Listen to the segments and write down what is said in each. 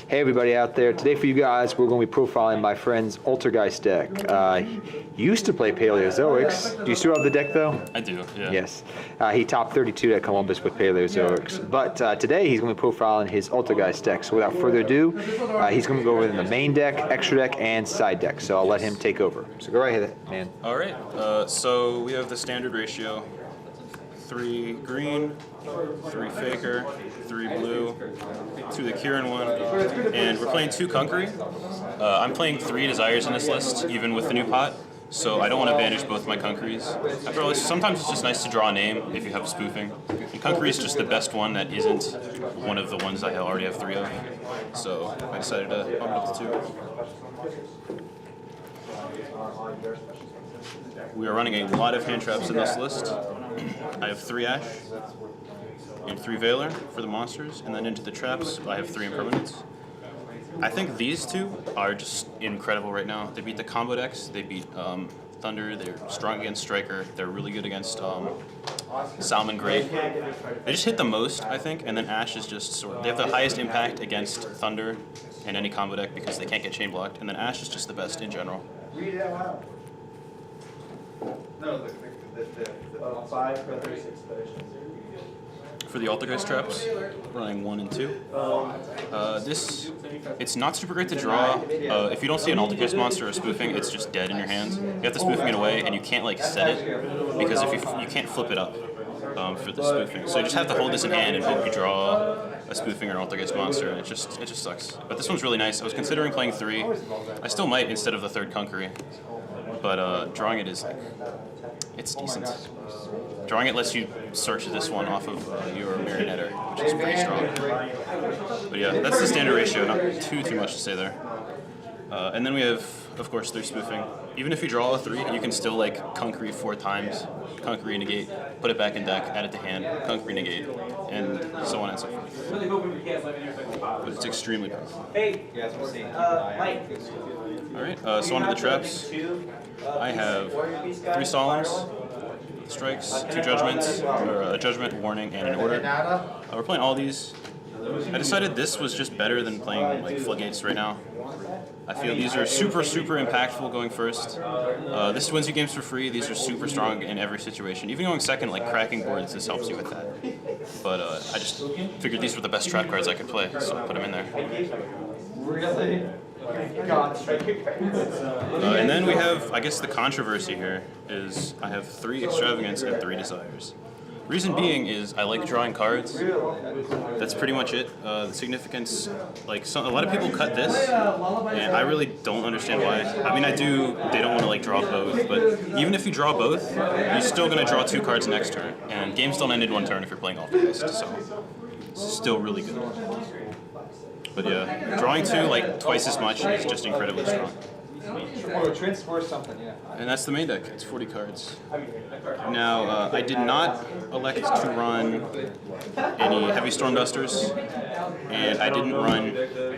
Hey everybody out there, today for you guys we're going to be profiling my friend's Altergeist deck. He used to play Paleozoics. Do you still have the deck though? I do, yeah. Yes. He top 32 at Columbus with Paleozoics. But today he's going to be profiling his Altergeist deck. So without further ado, he's going to go over the main deck, extra deck, and side deck. So I'll let him take over. So go right ahead, man. Alright, so we have the standard ratio. 3 green, 3 Faker, 3 blue, 2 the Kieran one, and we're playing 2 Conquery. I'm playing 3 Desires in this list, even with the new pot, so I don't want to banish both my Conqueries. After all, sometimes it's just nice to draw a name if you have spoofing. And Conquery is just the best one that isn't one of the ones I already have 3 of, so I decided to bump it up to 2. We are running a lot of hand traps in this list. I have 3 Ash and 3 Veiler for the monsters, and then into the traps I have 3 impermanents. I think these 2 are just incredible right now. They beat the combo decks, they beat Thunder, they're strong against Striker, they're really good against Salmon Great. They just hit the most, I think, and then Ash is just they have the highest impact against Thunder and any combo deck because they can't get chain blocked, and then Ash is just the best in general. Read it out loud. No, the 5 brothers explosions. For the Altergeist traps, running 1 and 2. It's not super great to draw. If you don't see an Altergeist monster or spoofing, it's just dead in your hands. You have to spoofing it away, and you can't like set it because if you can't flip it up for the spoofing. So you just have to hold this in hand and hope you draw a spoofing or an Altergeist monster, and it just sucks. But this one's really nice. I was considering playing 3. I still might instead of the 3rd Conquery, but drawing it is like, it's decent. Drawing it lets you search this one off of your Marionetter, which is pretty strong. But yeah, that's the standard ratio, not too much to say there. And then we have, of course, 3 spoofing. Even if you draw a 3, you can still like Conquery 4 times, Conquery negate, put it back in deck, add it to hand, Conquery negate, and so on and so forth. But it's extremely powerful. Alright, so onto the traps. I have 3 Solemns, strikes, 2 judgments, or a judgment, warning, and an order. We're playing all these. I decided this was just better than playing like floodgates right now. I feel these are super impactful going first. This wins you games for free. These are super strong in every situation. Even going second, like cracking boards, this helps you with that. But I just figured these were the best trap cards I could play, so I put them in there. Really? And then we have, I guess the controversy here is I have 3 Extravagance and 3 Desires. Reason being is I like drawing cards. That's pretty much it. The significance, like a lot of people cut this, and I really don't understand why. I mean, I do, they don't want to like draw both, but even if you draw both, you're still going to draw 2 cards next turn, and games don't end in 1 turn if you're playing Altergeist, so it's still really good. But yeah, drawing 2 like twice as much is just incredibly strong. And that's the main deck. It's 40 cards. Now, I did not elect to run any heavy Storm Dusters, and I didn't run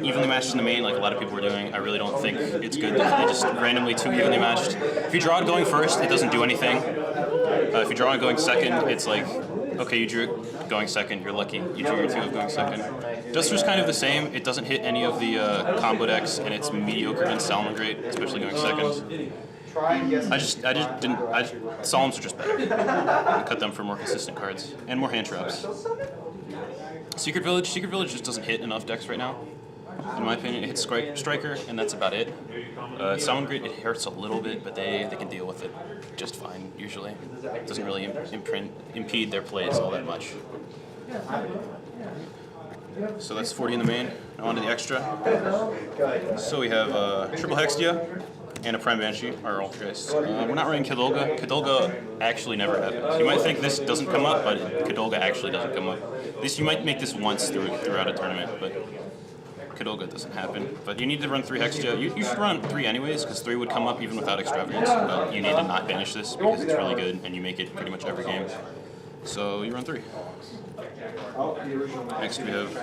evenly matched in the main like a lot of people were doing. I really don't think it's good that they just randomly 2 evenly matched. If you draw it going first, it doesn't do anything. If you draw it going second, it's like, okay, you drew it going second, you're lucky. You drew your 2 of going second. Duster's kind of the same. It doesn't hit any of the combo decks, and it's mediocre against Salmon Great, especially going second. Solemns are just better. I cut them for more consistent cards and more hand traps. Secret Village just doesn't hit enough decks right now. In my opinion, it hits Striker, and that's about it. Salmon Great, it hurts a little bit, but they can deal with it just fine, usually. It doesn't really impede their plays all that much. So that's 40 in the main. Now on to the extra. So we have Triple Hextia and a Prime Banshee, our Altergeist. We're not running Kidolga. Kidolga actually never happens. You might think this doesn't come up, but Kidolga actually doesn't come up. At least you might make this once throughout a tournament, but Kidolga doesn't happen. But you need to run 3 Hextia. You should run 3 anyways, because 3 would come up even without Extravagance. But you need to not banish this because it's really good, and you make it pretty much every game. So you run 3. Next we have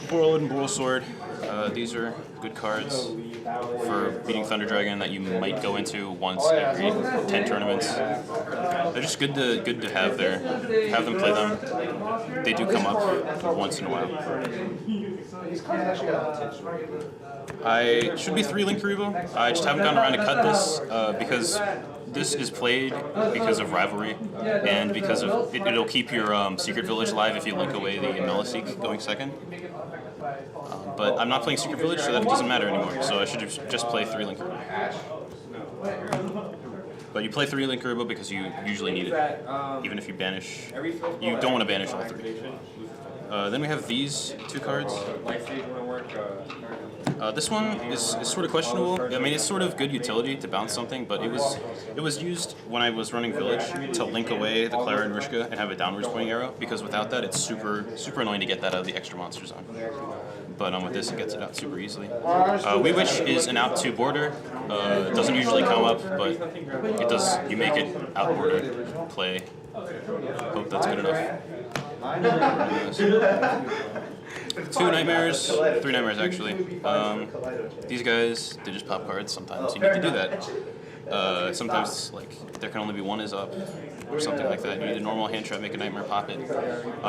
Borrowed and Boral Sword. These are good cards for beating Thunder Dragon that you might go into once every 10 tournaments. They're just good to have there. Have them play them. They do come up once in a while. I should be 3 Link Karibo. I just haven't gotten around to cut this because this is played because of rivalry and because of it'll keep your Secret Village alive if you link away the Meliseek going second. But I'm not playing Secret Village, so that doesn't matter anymore. So I should just play 3 Link Karibo. But you play 3 Link Karibo because you usually need it, even if you banish. You don't want to banish all 3. Then we have these 2 cards. This one is sort of questionable. I mean, it's sort of good utility to bounce something, but it was used when I was running Village to link away the Clara and Rishka and have a downwards pointing arrow, because without that, it's super annoying to get that out of the extra monster zone. But with this, it gets it out super easily. We Witch is an out 2 border. It doesn't usually come up, but it does. You make it out border play. Hope that's good enough. 2 Nightmares, 3 Nightmares actually. These guys, they just pop cards. Sometimes you need to do that. Sometimes there can only be 1 is up or something like that. You need a normal hand trap, make a Nightmare, pop it.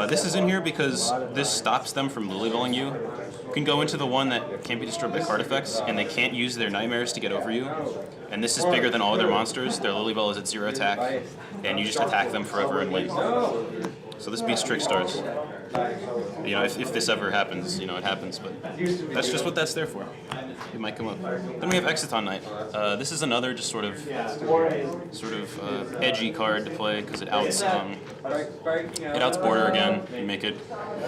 This is in here because this stops them from Lilyballing you. You can go into the one that can't be destroyed by card effects, and they can't use their Nightmares to get over you. And this is bigger than all their monsters. Their Lilybell is at 0 attack, and you just attack them forever and win. So this beats Trickstars. If this ever happens, it happens, but that's just what that's there for. It might come up. Then we have Exiton Knight. This is another just sort of edgy card to play because it outs border again. You make it.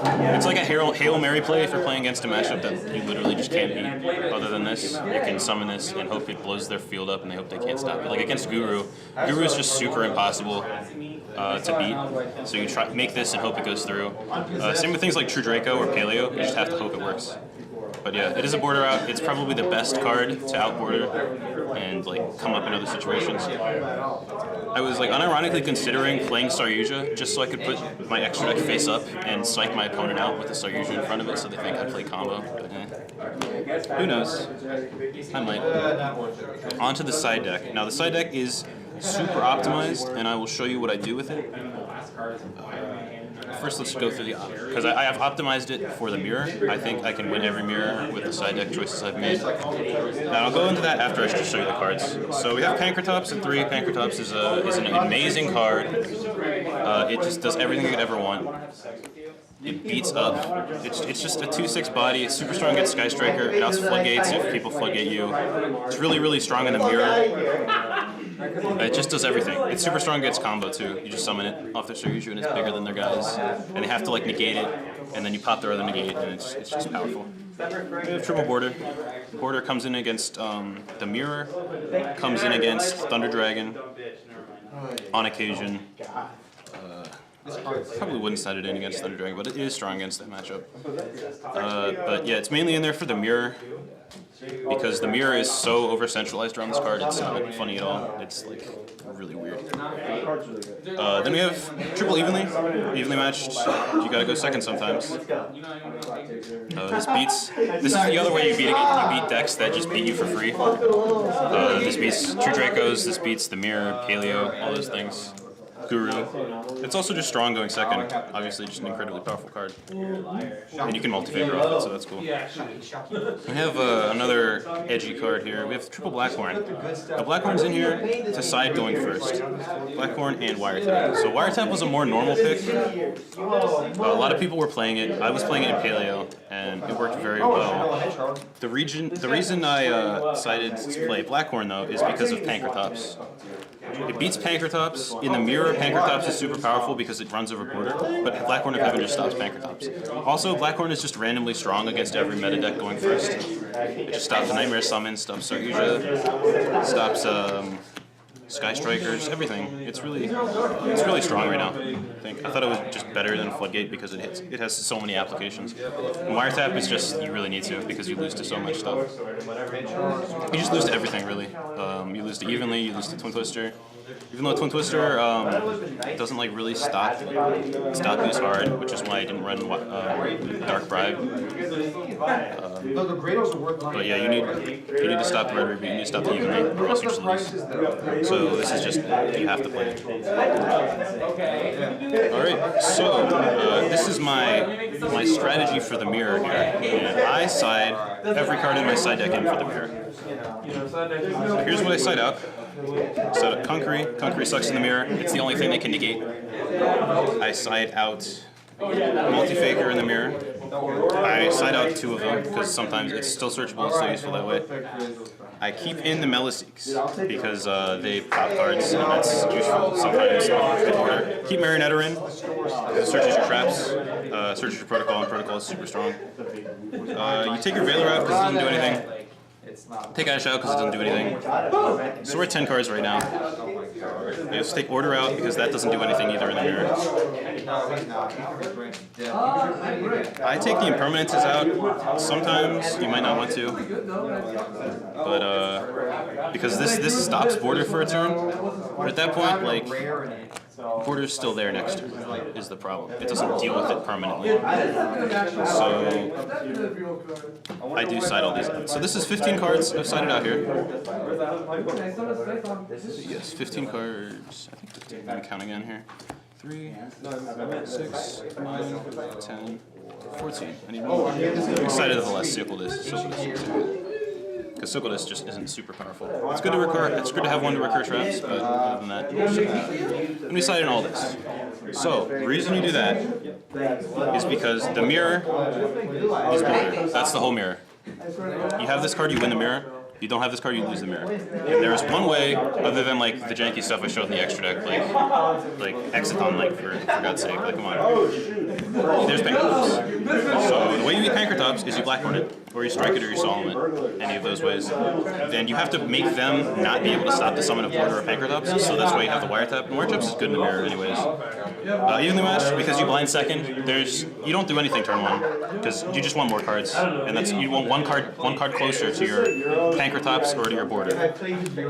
It's like a Hail Mary play if you're playing against a matchup that you literally just can't beat. Other than this, you can summon this and hope it blows their field up, and they hope they can't stop it. Like against Guru is just super impossible to beat. So you make this and hope it goes through. Same with things like True Draco or Paleo. You just have to hope it works. But yeah, it is a border out. It's probably the best card to out border and come up in other situations. I was unironically considering playing Saryuja just so I could put my extra deck face up and psych my opponent out with the Saryuja in front of it so they think I play combo. But who knows? I might. On to the side deck. Now the side deck is super optimized, and I will show you what I do with it. First, let's go through the because I have optimized it for the mirror. I think I can win every mirror with the side deck choices I've made. Now I'll go into that after I just show you the cards. So we have Pankratops at 3. Pankratops is an amazing card. It just does everything you could ever want. It beats up. It's just a 2/6 body. It's super strong against Sky Striker. It outs Floodgates if people floodgate you. It's really strong in the mirror. It just does everything. It's super strong against combo too. You just summon it off their Saryuja and it's bigger than their guys. And they have to negate it, and then you pop their other negate, and it's just powerful. We have triple border. Border comes in against the mirror, comes in against Thunder Dragon on occasion. Probably wouldn't set it in against Thunder Dragon, but it is strong against that matchup. But yeah, it's mainly in there for the mirror, because the mirror is so over-centralized around this card, it's not funny at all. It's really weird. Then we have triple evenly matched. You gotta go second sometimes. This is the other way you beat decks that just beat you for free. This beats True Dracos, this beats the mirror, Paleo, all those things. Guru. It's also just strong going second. Obviously, just an incredibly powerful card. And you can multi-favor off it, so that's cool. We have another edgy card here. We have triple Blackhorn. Now, Blackhorn's in here to side going first. Blackhorn and Wiretap. So Wiretap was a more normal pick. A lot of people were playing it. I was playing it in Paleo, and it worked very well. The reason I decided to play Blackhorn, though, is because of Pankratops. It beats Pankratops. In the mirror, Pankratops is super powerful because it runs over border, but Blackhorn of Heaven just stops Pankratops. Also, Blackhorn is just randomly strong against every meta deck going first. It just stops Nightmare Summon, stops Saryuja, stops Sky Strikers, everything. It's really strong right now. I thought it was just better than Floodgate because it has so many applications. And Wiretap is just, you really need to because you lose to so much stuff. You just lose to everything really. You lose to Evenly, you lose to Twin Twister. Even though Twin Twister doesn't like really stop you as hard, which is why I didn't run Dark Bribe. But yeah, you need to stop the Red Ruby, you need to stop the Evenly, or else you just lose. So this is just, you have to play it. Alright, so this is my strategy for the mirror here. And I side every card in my side deck in for the mirror. So here's what I side out. Side out Conquery. Conquery sucks in the mirror. It's the only thing they can negate. I side out Multi-Faker in the mirror. I side out 2 of them because sometimes it's still searchable, it's still useful that way. I keep in the Meliseeks because they pop cards and that's useful sometimes. Keep Marionetta in. It searches your traps, searches your protocol, and protocol is super strong. You take your Veiler out because it doesn't do anything. Take Ash out because it doesn't do anything. So we're at 10 cards right now. I have to take Order out because that doesn't do anything either in the mirror. I take the Impermanences out. Sometimes you might not want to, but because this stops Border for a turn. But at that point, like, Border's still there next turn is the problem. It doesn't deal with it permanently. So I do side all these out. So this is 15 cards I've sided out here. Yes, 15 cards. I think 15. Let me count again here. 3, 6, 9, 10, 14. I need more. I'm excited of the last Sickle Disc. Because Sickle Disc just isn't super powerful. It's good to recur. It's good to have one to recur traps, but other than that, and we side in all this. So the reason you do that is because the mirror is Border. That's the whole mirror. You have this card, you win the mirror. You don't have this card, you lose the mirror. And there is one way, other than like the janky stuff I showed in the extra deck, like Exathon, like for God's sake, like come on. There's Pankratops. So the way you beat Pankratops is you Blackboard it, or you strike it, or you Solemn it, any of those ways. Then you have to make them not be able to stop the summon of Border or Pankratops, so that's why you have the Wiretap. And Wiretaps is good in the mirror anyways. Evenly matched, because you blind second, you don't do anything turn 1, because you just want more cards, and that's you want one card closer to your Pankratops or to your Border.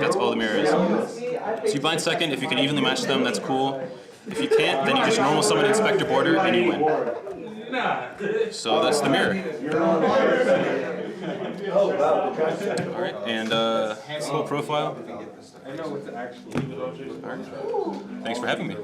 That's all the mirror is. So you blind second, if you can evenly match them, that's cool. If you can't, then you just normal summon Inspector Border and you win. So that's the mirror. Alright, and this whole profile. Alright. Thanks for having me.